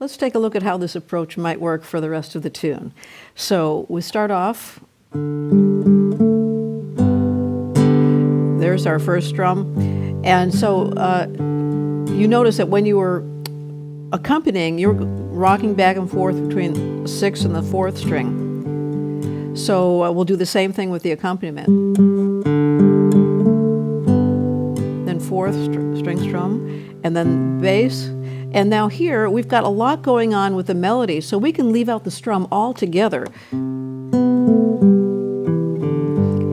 Let's take a look at how this approach might work for the rest of the tune. So we start off, there's our first strum, and so you notice that when you were accompanying, you're rocking back and forth between the 6th and the 4th string. So we'll do the same thing with the accompaniment. Then 4th string strum, and then bass. And now here, we've got a lot going on with the melody, so we can leave out the strum altogether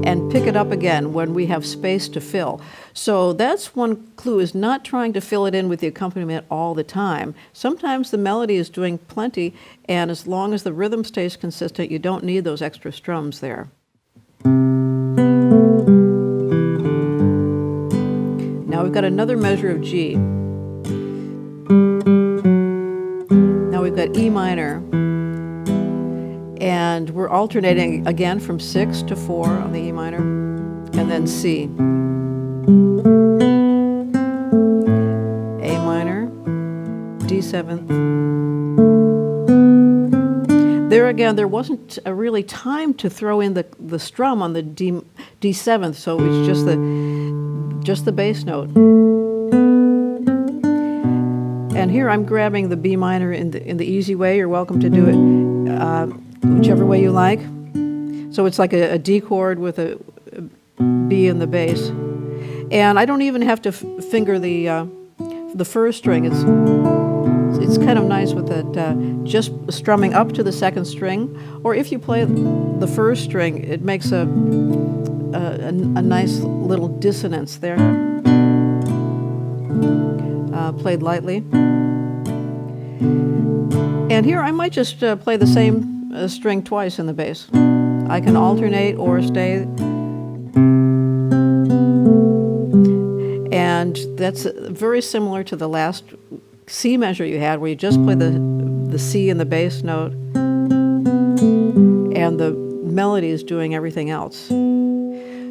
and pick it up again when we have space to fill. So that's one clue, is not trying to fill it in with the accompaniment all the time. Sometimes the melody is doing plenty, and as long as the rhythm stays consistent, you don't need those extra strums there. Now we've got another measure of G. Now we've got E minor, and we're alternating again from 6 to 4 on the E minor, and then C. A minor, D7th. There again, there wasn't really time to throw in the strum on the D7th, so it's just the bass note. And here I'm grabbing the B minor in the easy way. You're welcome to do it whichever way you like. So it's like a D chord with a B in the bass. And I don't even have to finger the first string. It's kind of nice with that just strumming up to the 2nd string. Or if you play the 1st string, it makes a nice little dissonance there. Played lightly. And here I might just play the same string twice in the bass. I can alternate or stay. And that's very similar to the last C measure you had, where you just play the C in the bass note and the melody is doing everything else.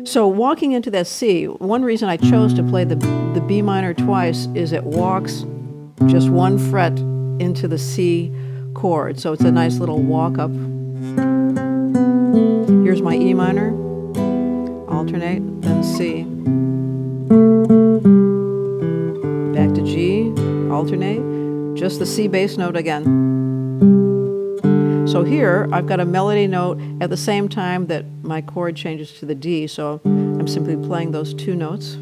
So walking into that C, one reason I chose to play the B minor twice is it walks just 1 fret into the C chord. So it's a nice little walk up. Here's my E minor, alternate, then C. Back to G, alternate, just the C bass note again. So here, I've got a melody note at the same time that my chord changes to the D, so I'm simply playing those 2 notes,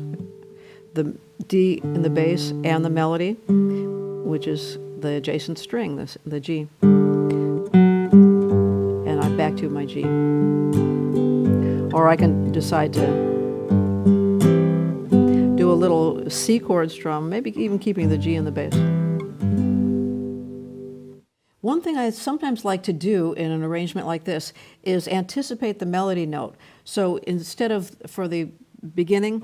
the D in the bass and the melody, which is the adjacent string, the G. And I'm back to my G. Or I can decide to do a little C chord strum, maybe even keeping the G in the bass. One thing I sometimes like to do in an arrangement like this is anticipate the melody note. So instead of, for the beginning,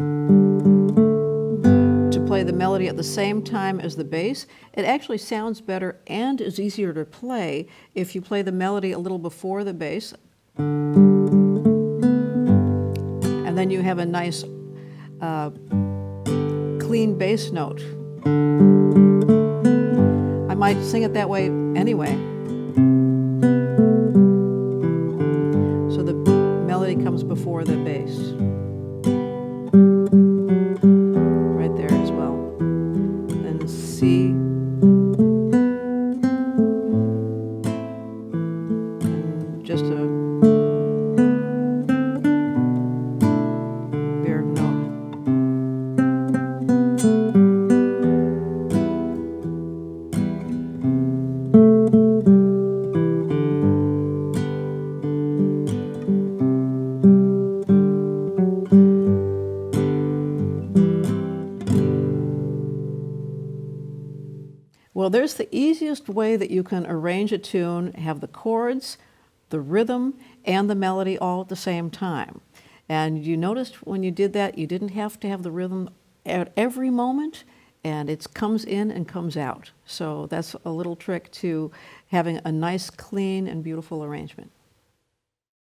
to play the melody at the same time as the bass, it actually sounds better and is easier to play if you play the melody a little before the bass. And then you have a nice clean bass note. I might sing it that way anyway. So the melody comes before the bass. Right there as well. Then C. And just a bare note. Well, there's the easiest way that you can arrange a tune, have the chords, the rhythm, and the melody all at the same time. And you noticed when you did that, you didn't have to have the rhythm at every moment, and it comes in and comes out. So that's a little trick to having a nice, clean, and beautiful arrangement.